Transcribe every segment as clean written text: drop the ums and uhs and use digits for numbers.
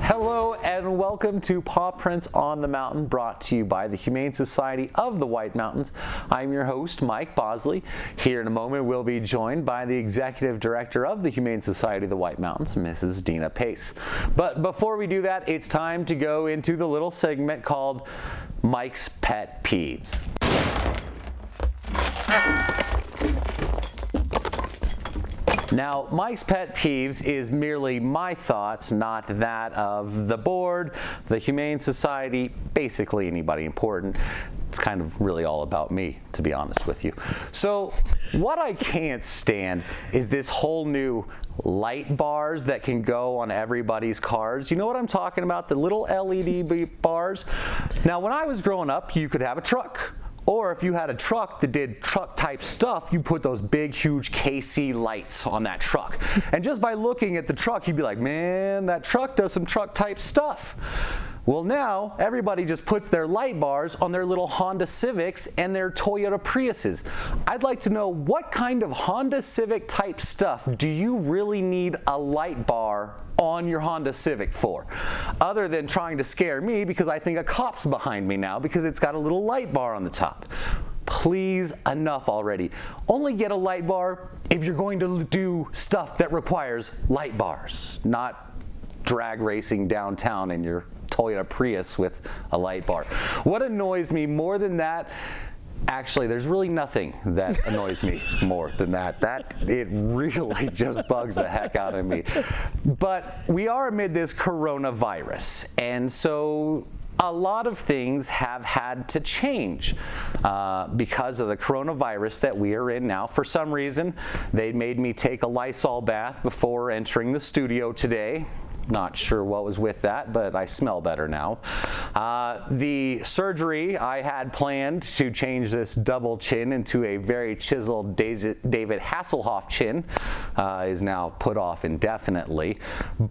Hello and welcome to Paw Prints on the Mountain, brought to you by the Humane Society of the White Mountains. I'm your host, Mike Bosely. Here in a moment, we'll be joined by the Executive Director of the Humane Society of the White Mountains, Mrs. Deena Pace. But before we do that, it's time to go into the little segment called Mike's Pet Peeves. Now, Mike's Pet Peeves is merely my thoughts, not that of the board, the Humane Society, basically anybody important. It's kind of really all about me, to be honest with you. So, what I can't stand is this whole new light bars that can go on everybody's cars. You know what I'm talking about? The little LED bars. Now, when I was growing up, you could have a truck. Or if you had a truck that did truck type stuff, you put those big, huge KC lights on that truck. And just by looking at the truck, you'd be like, man, that truck does some truck type stuff. Well, now everybody just puts their light bars on their little Honda Civics and their Toyota Priuses. I'd like to know, what kind of Honda Civic type stuff do you really need a light bar on your Honda Civic for? Other than trying to scare me because I think a cop's behind me now because it's got a little light bar on the top. Please, enough already. Only get a light bar if you're going to do stuff that requires light bars, not drag racing downtown in your Toyota Prius with a light bar. What annoys me more than that, actually, there's really nothing that annoys me more than that. It really just bugs the heck out of me. But we are amid this coronavirus, and so a lot of things have had to change because of the coronavirus that we are in now. For some reason, they made me take a Lysol bath before entering the studio today. Not sure what was with that, but I smell better now. The surgery I had planned to change this double chin into a very chiseled David Hasselhoff chin is now put off indefinitely.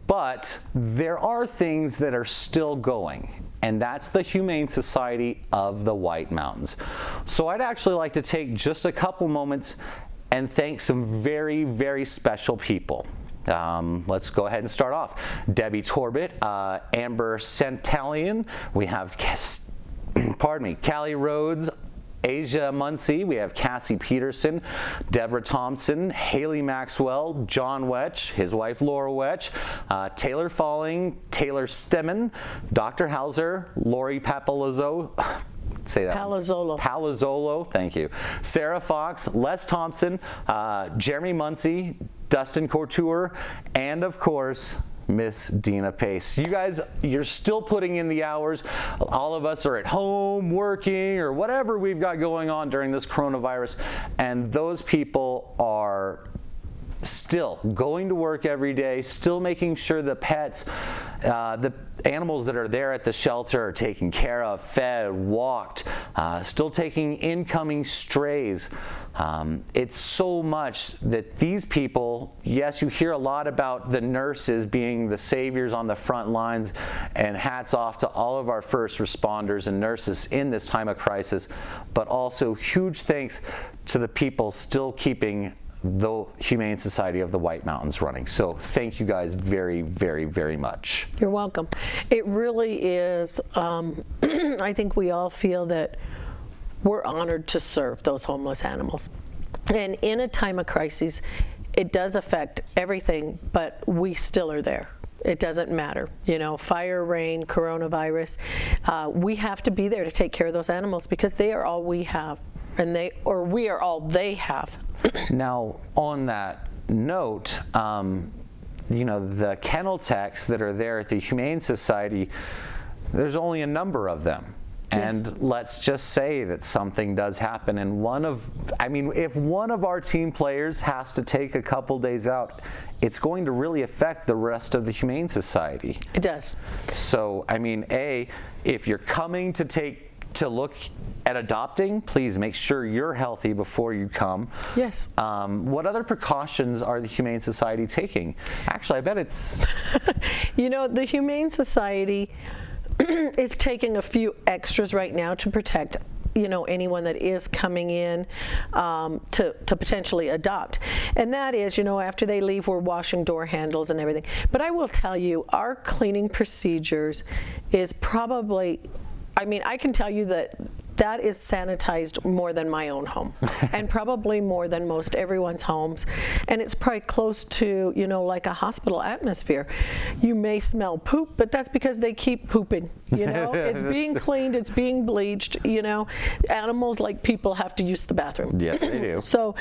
But there are things that are still going, and that's the Humane Society of the White Mountains. So I'd actually like to take just a couple moments and thank some very, very special people. Let's go ahead and start off. Debbie Torbett, Amber Centalian, we have, Callie Rhodes, Asia Muncie, we have Cassie Peterson, Deborah Thompson, Haley Maxwell, John Wetch, his wife Laura Wetch, Taylor Falling, Taylor Stemmen, Dr. Hauser, Lori Papalozzo, say that. Palazzolo, thank you. Sarah Fox, Les Thompson, Jeremy Muncie, Dustin Couture, and of course, Miss Deena Pace. You guys, you're still putting in the hours. All of us are at home working or whatever we've got going on during this coronavirus, and those people are still going to work every day, still making sure the pets, the animals that are there at the shelter are taken care of, fed, walked, still taking incoming strays. It's so much that these people, yes, you hear a lot about the nurses being the saviors on the front lines, and hats off to all of our first responders and nurses in this time of crisis, but also huge thanks to the people still keeping the Humane Society of the White Mountains running. So thank you guys very, very, very much. You're welcome. It really is, I think we all feel that we're honored to serve those homeless animals. And in a time of crisis, it does affect everything, but we still are there. It doesn't matter, you know, fire, rain, coronavirus. We have to be there to take care of those animals because they are all we have, and we are all they have. Now, on that note, you know, the kennel techs that are there at the Humane Society, there's only a number of them. And yes, let's just say that something does happen, and if one of our team players has to take a couple days out, it's going to really affect the rest of the Humane Society. It does. So, I mean, if you're coming to look at adopting, please make sure you're healthy before you come. Yes. What other precautions are the Humane Society taking? Actually, I bet it's... You know, the Humane Society is taking a few extras right now to protect anyone that is coming in to potentially adopt. And that is, after they leave, we're washing door handles and everything. But I will tell you, our cleaning procedures is probably, I can tell you that is sanitized more than my own home and probably more than most everyone's homes. And it's probably close to, like a hospital atmosphere. You may smell poop, but that's because they keep pooping. It's being cleaned, it's being bleached. Animals, like people, have to use the bathroom. Yes, they do. So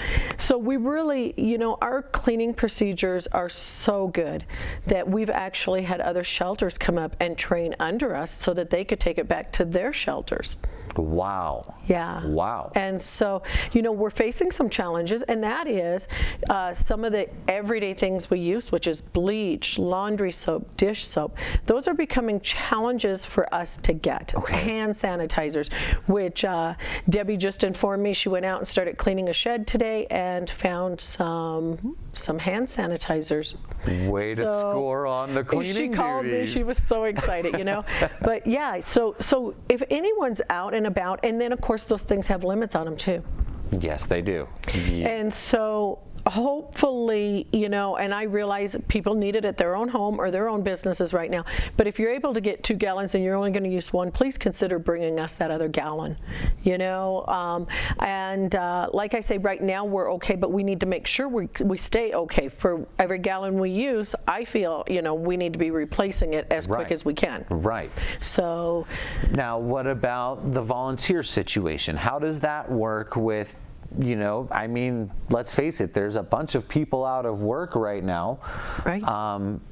we really, our cleaning procedures are so good that we've actually had other shelters come up and train under us so that they could take it back to their shelters. Wow. Yeah. Wow. And so, we're facing some challenges, and that is some of the everyday things we use, which is bleach, laundry soap, dish soap. Those are becoming challenges for us to get. Okay. Hand sanitizers, which Debbie just informed me. She went out and started cleaning a shed today and found some hand sanitizers. Way to score on the cleaning She called me. She was so excited, But yeah, so if anyone's out and about, and then of course those things have limits on them too. Yes, they do. Yeah. And so hopefully, and I realize people need it at their own home or their own businesses right now, but if you're able to get 2 gallons and you're only going to use 1, please consider bringing us that other gallon, and like I say, right now we're okay, but we need to make sure we stay okay. For every gallon we use, I feel, we need to be replacing it as quick as we can. Right. So now, what about the volunteer situation? How does that work with, let's face it, there's a bunch of people out of work right now. Right.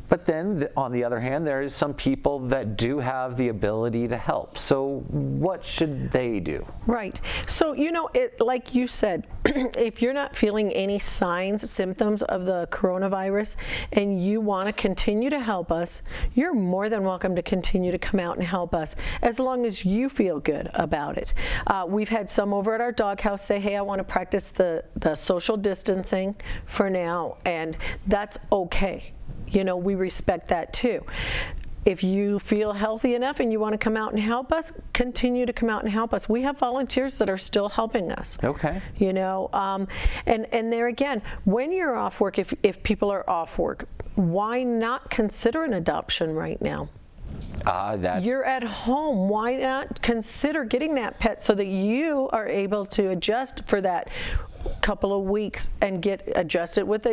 But then, on the other hand, there is some people that do have the ability to help. So what should they do? Right. So, like you said, if you're not feeling any signs, symptoms of the coronavirus, and you want to continue to help us, you're more than welcome to continue to come out and help us, as long as you feel good about it. We've had some over at our doghouse say, hey, I want to practice the social distancing for now, and that's okay. We respect that too. If you feel healthy enough and you want to come out and help us, continue to come out and help us. We have volunteers that are still helping us. Okay. And there again, when you're off work, if people are off work, why not consider an adoption right now? You're at home. Why not consider getting that pet so that you are able to adjust for that couple of weeks and get adjusted with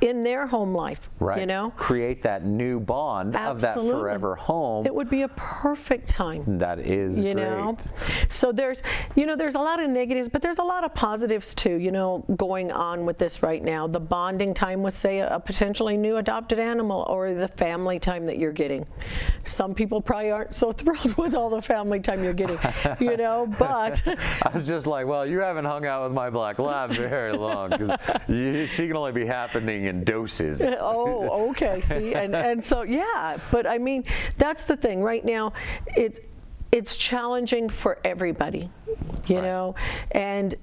in their home life, right? Create that new bond of that forever home. It would be a perfect time. That is great. So there's a lot of negatives, but there's a lot of positives too, going on with this right now. The bonding time with, say, a potentially new adopted animal, or the family time that you're getting. Some people probably aren't so thrilled with all the family time you're getting, but. I was just like, well, you haven't hung out with my black lab very long, because she can only be happening in doses. Oh, okay. See, and so but that's the thing. Right now, it's challenging for everybody, and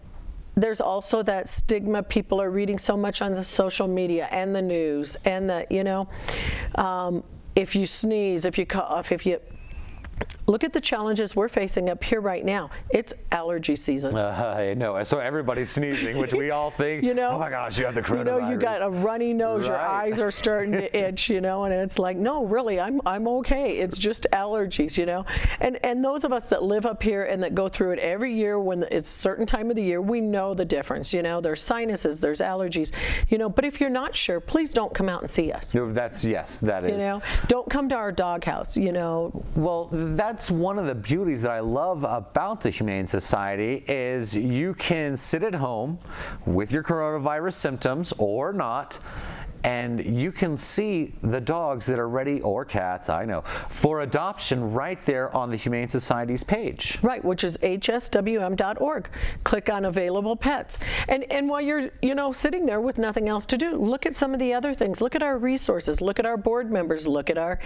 there's also that stigma. People are reading so much on the social media and the news, and if you sneeze, if you cough, look at the challenges we're facing up here right now. It's allergy season. I know. So everybody's sneezing, which we all think, oh my gosh, you have the coronavirus. You got a runny nose, your eyes are starting to itch, and it's like, no, really, I'm okay. It's just allergies, And those of us that live up here and that go through it every year when it's a certain time of the year, we know the difference, There's sinuses, there's allergies, But if you're not sure, please don't come out and see us. That is. Don't come to our doghouse, Well, that's one of the beauties that I love about the Humane Society is you can sit at home with your coronavirus symptoms or not, and you can see the dogs that are ready, or cats, I know, for adoption right there on the Humane Society's page. Right, which is hswm.org. Click on available pets. And while you're, sitting there with nothing else to do, look at some of the other things. Look at our resources. Look at our board members. Look at our,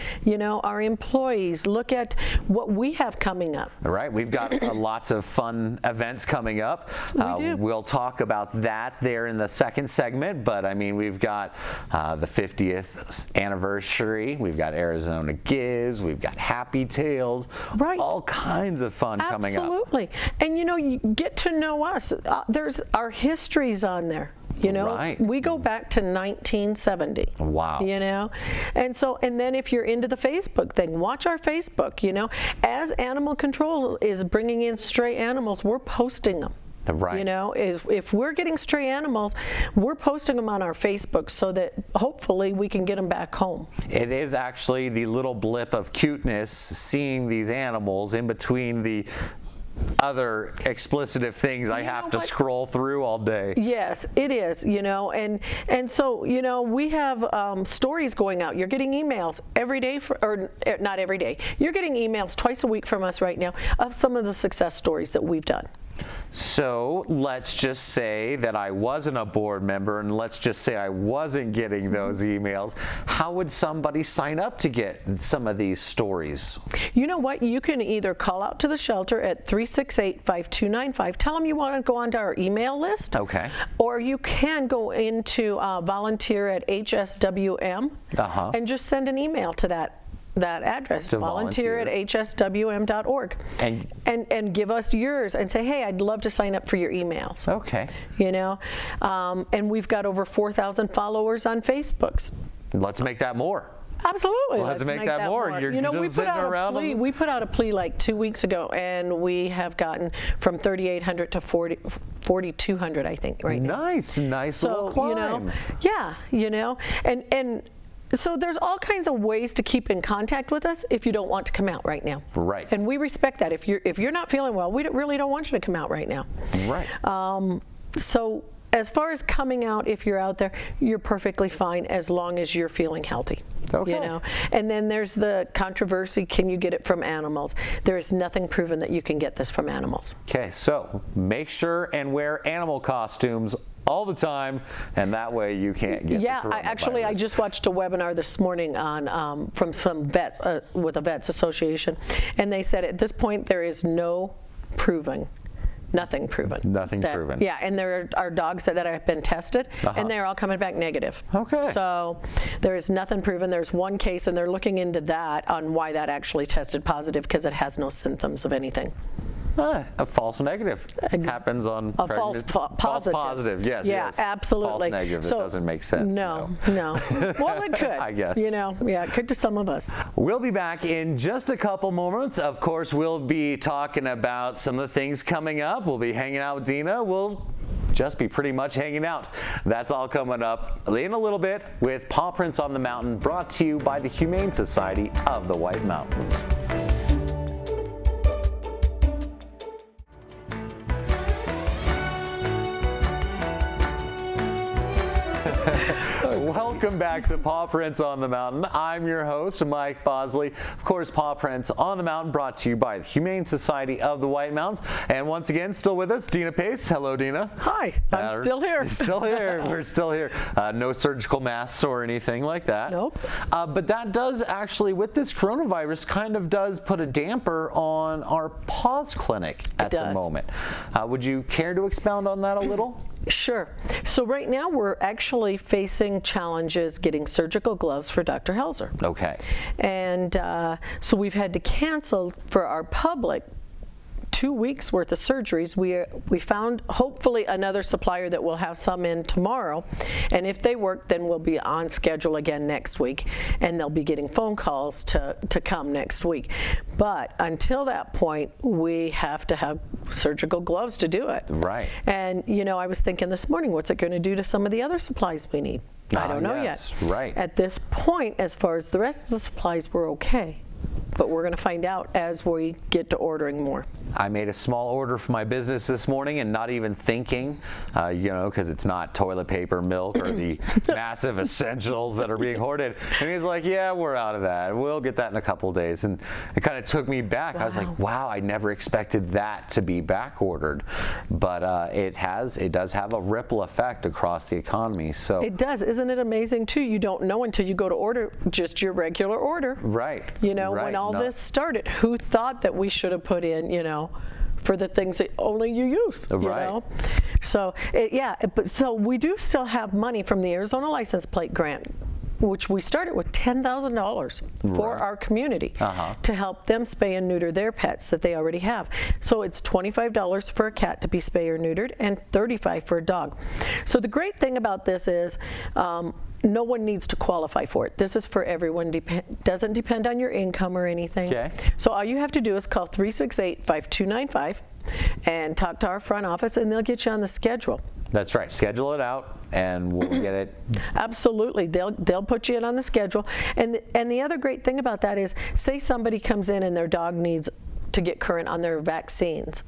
our employees. Look at what we have coming up. All right, we've got lots of fun events coming up. We do. We'll talk about that there in the second segment, but we've got the 50th anniversary. We've got Arizona Gives. We've got Happy Tales. Right. All kinds of fun coming up. Absolutely. And you get to know us. There's our histories on there. Right. We go back to 1970. Wow. And then if you're into the Facebook thing, watch our Facebook. As animal control is bringing in stray animals, we're posting them. Right. If we're getting stray animals, we're posting them on our Facebook so that hopefully we can get them back home. It is actually the little blip of cuteness seeing these animals in between the other explicitive things I have to scroll through all day. Yes, it is, and so, we have stories going out. You're getting emails every day, or not every day. You're getting emails twice a week from us right now of some of the success stories that we've done. So let's just say that I wasn't a board member, and let's just say I wasn't getting those emails. How would somebody sign up to get some of these stories? You know what? You can either call out to the shelter at 368-5295. Tell them you want to go onto our email list. Okay. Or you can go into volunteer at HSWM and just send an email to that address, volunteer at hswm.org, and give us yours and say, hey, I'd love to sign up for your emails. Okay. And we've got over 4,000 followers on Facebook. Let's make that more. Absolutely. Let's make that more. You're just sitting around. We put out a plea like 2 weeks ago, and we have gotten from 3,800 to 4,200, I think, right now. Nice little climb. And so there's all kinds of ways to keep in contact with us if you don't want to come out right now. Right. And we respect that. If you're not feeling well, we really don't want you to come out right now. Right. So as far as coming out, if you're out there, you're perfectly fine as long as you're feeling healthy. Okay. And then there's the controversy, can you get it from animals? There is nothing proven that you can get this from animals. Okay, so make sure and wear animal costumes all the time, and that way you can't get the coronavirus. I just watched a webinar this morning on from some vets with a vets association, and they said at this point there is nothing proven. Nothing proven. Yeah, and there are dogs that have been tested, and they're all coming back negative. Okay. So there is nothing proven. There's one case, and they're looking into that on why that actually tested positive, because it has no symptoms of anything. A false negative happens on a false positive. Yes. Yeah, yes. absolutely. False negative. That doesn't make sense. No. Well, it could. I guess. It could to some of us. We'll be back in just a couple moments. Of course, we'll be talking about some of the things coming up. We'll be hanging out with Deena. We'll just be pretty much hanging out. That's all coming up in a little bit with Paw Prints on the Mountain, brought to you by the Humane Society of the White Mountains. Welcome back to Paw Prints on the Mountain. I'm your host, Mike Bosely. Of course, Paw Prints on the Mountain brought to you by the Humane Society of the White Mountains. And once again, still with us, Deena Pace. Hello, Deena. Hi, I'm still here. Still here. We're still here. No surgical masks or anything like that. Nope. But that does actually, with this coronavirus, kind of does put a damper on our paws clinic at the moment. Would you care to expound on that a little? Sure. So right now we're actually facing challenges getting surgical gloves for Dr. Helzer. Okay. And so we've had to cancel for our public 2 weeks worth of surgeries. We found hopefully another supplier that will have some in tomorrow, and if they work, then we'll be on schedule again next week, and they'll be getting phone calls to come next week. But until that point, we have to have surgical gloves to do it. Right. And I was thinking this morning, what's it going to do to some of the other supplies we need? I don't know yet. Right. At this point, as far as the rest of the supplies, we're okay. But we're going to find out as we get to ordering more. I made a small order for my business this morning, and not even thinking, because it's not toilet paper, milk, or the massive essentials that are being hoarded. And he's like, yeah, we're out of that. We'll get that in a couple of days. And it kind of took me back. Wow. I was like, wow, I never expected that to be back ordered. But it does have a ripple effect across the economy. So it does. Isn't it amazing, too? You don't know until you go to order just your regular order. Right. When all this started, who thought that we should have put in, for the things that only you use, you know? So, so we do still have money from the Arizona License Plate Grant, which we started with $10,000 for our community to help them spay and neuter their pets that they already have. So it's $25 for a cat to be spayed or neutered and $35 for a dog. So the great thing about this is no one needs to qualify for it. This is for everyone. Doesn't depend on your income or anything. Okay. So all you have to do is call 368-5295 and talk to our front office, and they'll get you on the schedule. That's right. Schedule it out, and we'll get it. Absolutely. They'll put you in on the schedule. And the other great thing about that is, say somebody comes in and their dog needs to get current on their vaccines.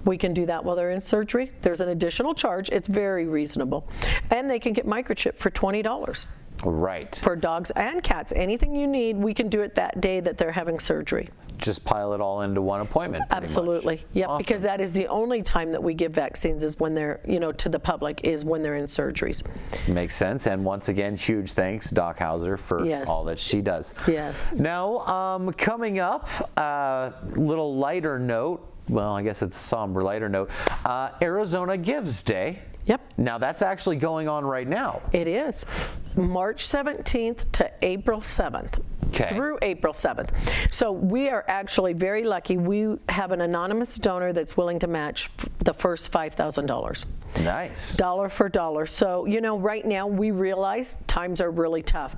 We can do that while they're in surgery. There's an additional charge. It's very reasonable. And they can get microchipped for $20. Right. For dogs and cats. Anything you need, we can do it that day that they're having surgery. Just pile it all into one appointment. Absolutely. Yep. Awesome. Because that is the only time that we give vaccines is when they're, to the public, is when they're in surgeries. Makes sense. And once again, huge thanks, Doc Hauser, for all that she does. Yes. Now, coming up, little lighter note. Well, I guess it's a somber lighter note. Arizona Gives Day. Yep. Now that's actually going on right now. It is. March 17th to April 7th. Okay. Through April 7th. So we are actually very lucky. We have an anonymous donor that's willing to match the first $5,000. Nice. Dollar for dollar. So, right now we realize times are really tough.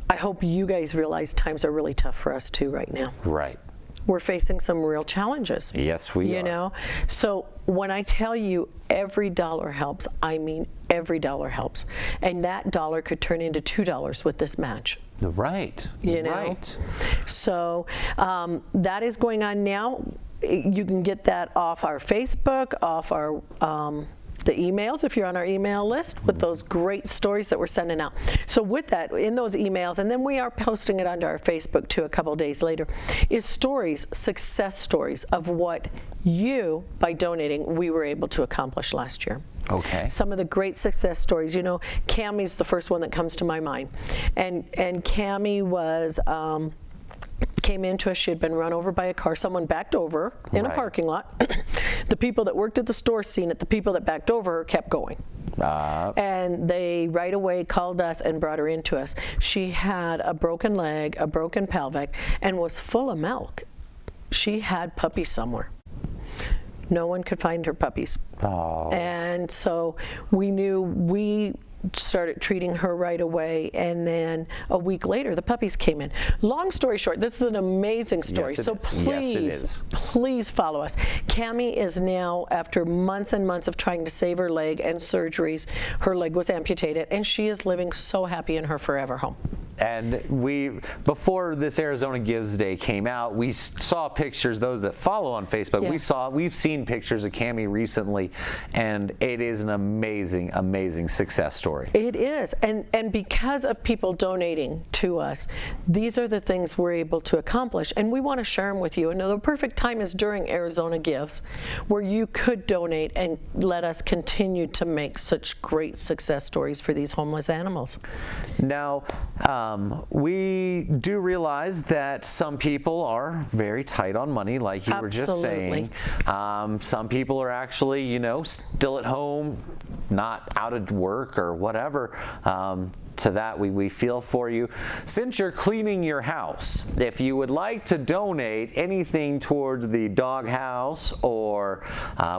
I hope you guys realize times are really tough for us too right now. Right. We're facing some real challenges. Yes, we are. So when I tell you every dollar helps, I mean every dollar helps. And that dollar could turn into $2 with this match. Right. Right. So that is going on now. You can get that off our Facebook, off our the emails, if you're on our email list, with those great stories that we're sending out. So with that, in those emails, and then we are posting it onto our Facebook too a couple days later, is stories, success stories of what you, by donating, we were able to accomplish last year. Okay. Some of the great success stories. Cammie's the first one that comes to my mind. And Cammie was... came into us, she had been run over by a car. Someone backed over her in a parking lot. The people that worked at the store seen it. The people that backed over her kept going. And they right away called us and brought her into us. She had a broken leg, a broken pelvic, and was full of milk. She had puppies somewhere. No one could find her puppies. Oh. And so we started treating her right away, and then a week later the puppies came in. Long story short, this is an amazing story. Yes, so please follow us. Cammie is now, after months and months of trying to save her leg and surgeries, her leg was amputated, and she is living so happy in her forever home. And before this Arizona Gives Day came out, we saw pictures, those that follow on Facebook, we've seen pictures of Cammie recently, and it is an amazing, amazing success story. It is, and because of people donating to us, these are the things we're able to accomplish, and we want to share them with you. And the perfect time is during Arizona Gives, where you could donate and let us continue to make such great success stories for these homeless animals. Now, we do realize that some people are very tight on money, like you were just saying. Some people are actually, still at home, not out of work or whatever. To that, we feel for you. Since you're cleaning your house, if you would like to donate anything towards the dog house, or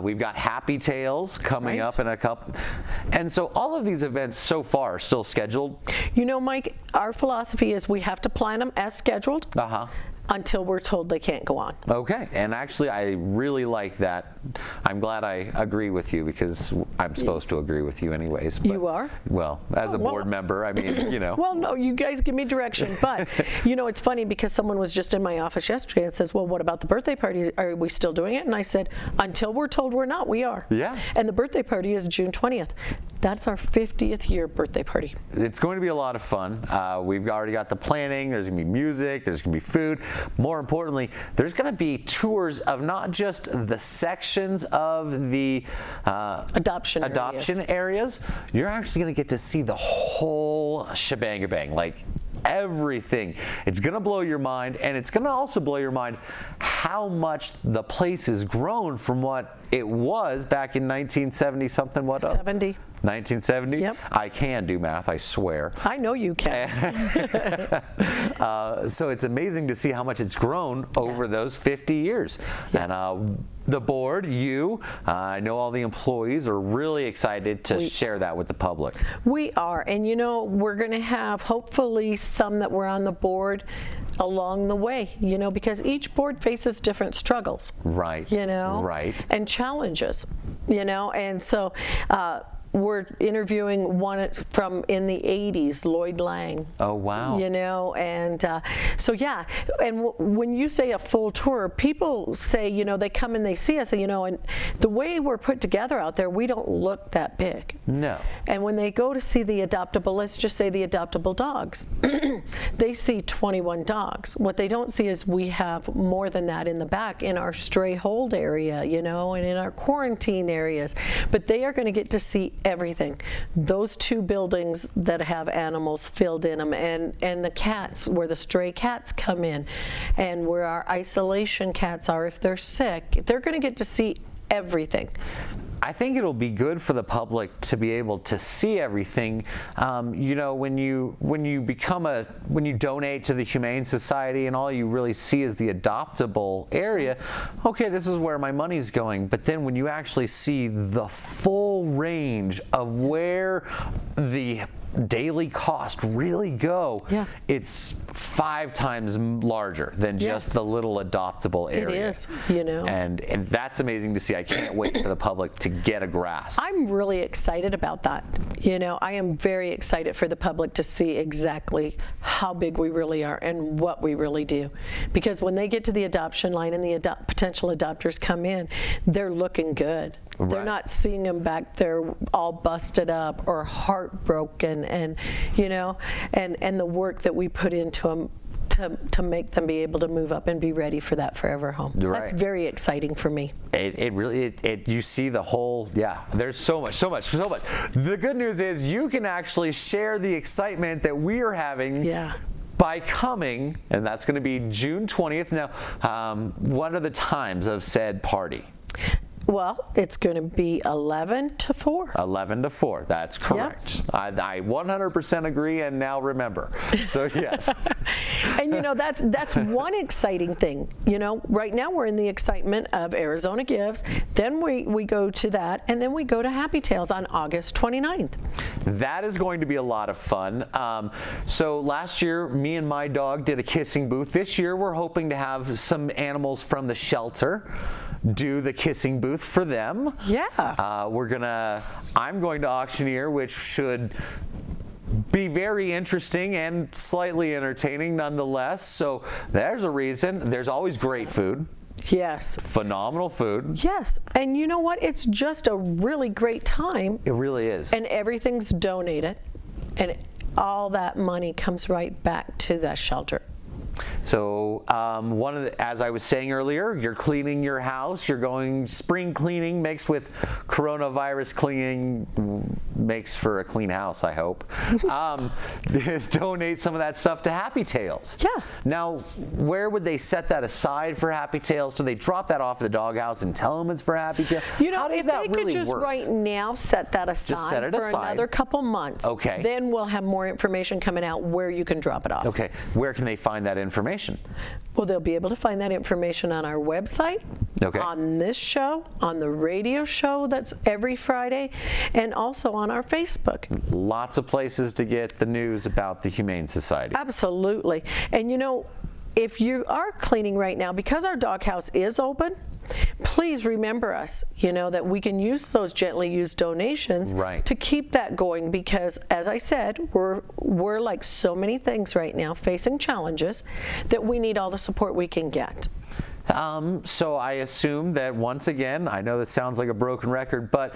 we've got Happy Tails coming up in a couple. And so all of these events so far are still scheduled. Mike, our philosophy is we have to plan them as scheduled. Until we're told they can't go on. Okay, and actually I really like that. I'm glad I agree with you, because I'm supposed to agree with you anyways. But, you are? Well, as a board member, I mean, Well, no, you guys give me direction. But, it's funny, because someone was just in my office yesterday and says, well, what about the birthday party? Are we still doing it? And I said, until we're told we're not, we are. Yeah. And the birthday party is June 20th. That's our 50th year birthday party. It's going to be a lot of fun. We've already got the planning. There's going to be music. There's going to be food. More importantly, there's going to be tours of not just the sections of the adoption areas. You're actually going to get to see the whole shebang-a-bang. Like, everything. It's going to blow your mind, and it's going to also blow your mind how much the place has grown from what it was back in 1970 something. 70. 1970? Yep. I can do math, I swear. I know you can. So it's amazing to see how much it's grown over those 50 years. And the board, I know all the employees are really excited to share that with the public. We are, and we're going to have hopefully some that were on the board along the way, because each board faces different struggles. Right. Right. And challenges, and so we're interviewing one from in the 80s, Lloyd Lang. Oh, wow. And so, yeah. And when you say a full tour, people say, they come and they see us, and the way we're put together out there, we don't look that big. No. And when they go to see the adoptable, let's just say the adoptable dogs, they see 21 dogs. What they don't see is we have more than that in the back in our stray hold area, and in our quarantine areas. But they are going to get to see everything. Those 2 buildings that have animals filled in them, and the cats, where the stray cats come in, and where our isolation cats are if they're sick, they're going to get to see everything. I think it'll be good for the public to be able to see everything. When you donate to the Humane Society and all you really see is the adoptable area, okay, this is where my money's going. But then when you actually see the full range of where the daily cost really go, it's 5 times larger than just the little adoptable area. It is, And that's amazing to see. I can't wait for the public to get a grasp. I'm really excited about that. I am very excited for the public to see exactly how big we really are and what we really do. Because when they get to the adoption line and the potential adopters come in, they're looking good. Right. They're not seeing them back there all busted up or heartbroken, and the work that we put into them to make them be able to move up and be ready for that forever home. Right. That's very exciting for me. It really, you see the whole, there's so much. The good news is you can actually share the excitement that we are having by coming, and that's going to be June 20th. Now, what are the times of said party? Well, it's going to be 11 to 4. 11 to 4, that's correct. Yep. I 100% agree, and now remember. So, yes. And that's one exciting thing. Right now we're in the excitement of Arizona Gives, then we go to that, and then we go to Happy Tales on August 29th. That is going to be a lot of fun. So last year, me and my dog did a kissing booth. This year, we're hoping to have some animals from the shelter do the kissing booth for them. Yeah. I'm going to auctioneer, which should be very interesting and slightly entertaining nonetheless. So there's a reason. There's always great food. Yes. Phenomenal food. Yes. And you know what? It's just a really great time. It really is. And everything's donated. And all that money comes right back to the shelter. So as I was saying earlier, you're cleaning your house, you're going spring cleaning mixed with coronavirus cleaning, makes for a clean house, I hope. Donate some of that stuff to Happy Tales. Yeah. Now, where would they set that aside for Happy Tales? Do they drop that off at the doghouse and tell them it's for Happy Tales? How does if that they really could just work? right now set that aside another couple months, okay, then we'll have more information coming out where you can drop it off. Okay. Where can they find that information? Well, they'll be able to find that information on our website, on this show, on the radio show that's every Friday, and also on our Facebook. Lots of places to get the news about the Humane Society. Absolutely. And if you are cleaning right now, because our doghouse is open, please remember us, that we can use those gently used donations to keep that going, because as I said, we're like so many things right now facing challenges that we need all the support we can get. So I assume that once again, I know this sounds like a broken record, but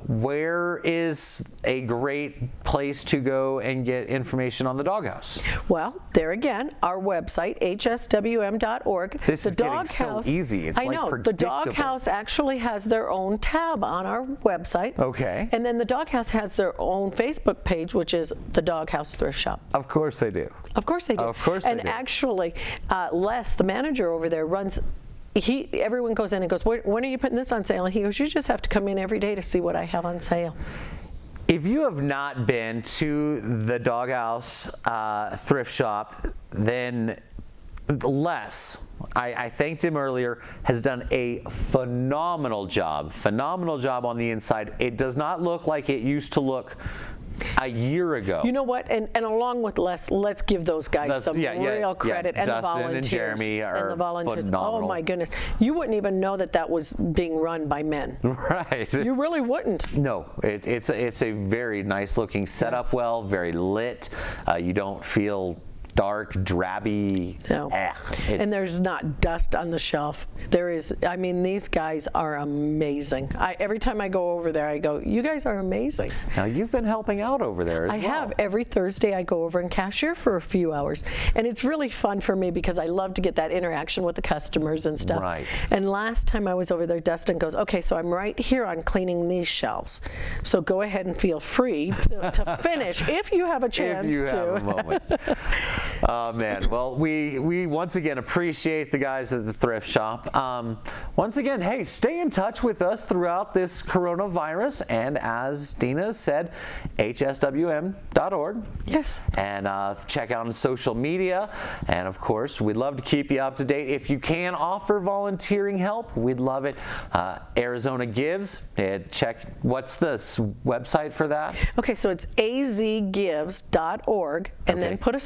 where is a great place to go and get information on the doghouse? Well, there again, our website, hswm.org. This the is getting so easy. It's I like know. The predictable. Doghouse actually has their own tab on our website. Okay. And then the Doghouse has their own Facebook page, which is the Doghouse Thrift Shop. Of course they do. Of course they do. Of course they and do. Actually, Les, the manager over there, runs. Everyone goes in and goes, when are you putting this on sale? And he goes, you just have to come in every day to see what I have on sale. If you have not been to the Doghouse thrift shop, then Les, I thanked him earlier, has done a phenomenal job on the inside. It does not look like it used to look a year ago. You know what? And along with Les, let's give those guys some real credit. And Dustin the volunteers. and Jeremy are and the volunteers. phenomenal. Oh my goodness. You wouldn't even know that was being run by men. Right. You really wouldn't. No, it's a very nice looking setup. Yes. Well, very lit. You don't feel dark, drabby. No. And there's not dust on the shelf. There is, I mean, these guys are amazing. Every time I go over there, I go, you guys are amazing. Now, you've been helping out over there as well. I have. Every Thursday, I go over and cashier for a few hours. And it's really fun for me because I love to get that interaction with the customers and stuff. Right. And last time I was over there, Dustin goes, okay, so I'm right here on cleaning these shelves. So go ahead and feel free to finish if you have a chance if you to. have a moment. Oh, man. Well, we once again appreciate the guys at the thrift shop. Once again, hey, stay in touch with us throughout this coronavirus. And as Deena said, hswm.org. Yes. And check out on social media. And, of course, we'd love to keep you up to date. If you can offer volunteering help, we'd love it. Arizona Gives. Check, what's the website for that? Okay, so it's azgives.org and then put a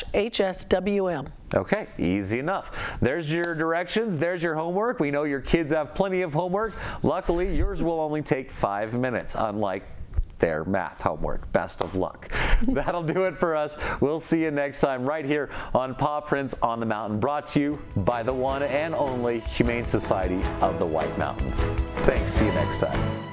/ HSWM. Okay, easy enough. There's your directions. There's your homework. We know your kids have plenty of homework. Luckily, yours will only take 5 minutes, unlike their math homework. Best of luck. That'll do it for us. We'll see you next time right here on Paw Prints on the Mountain, brought to you by the one and only Humane Society of the White Mountains. Thanks. See you next time.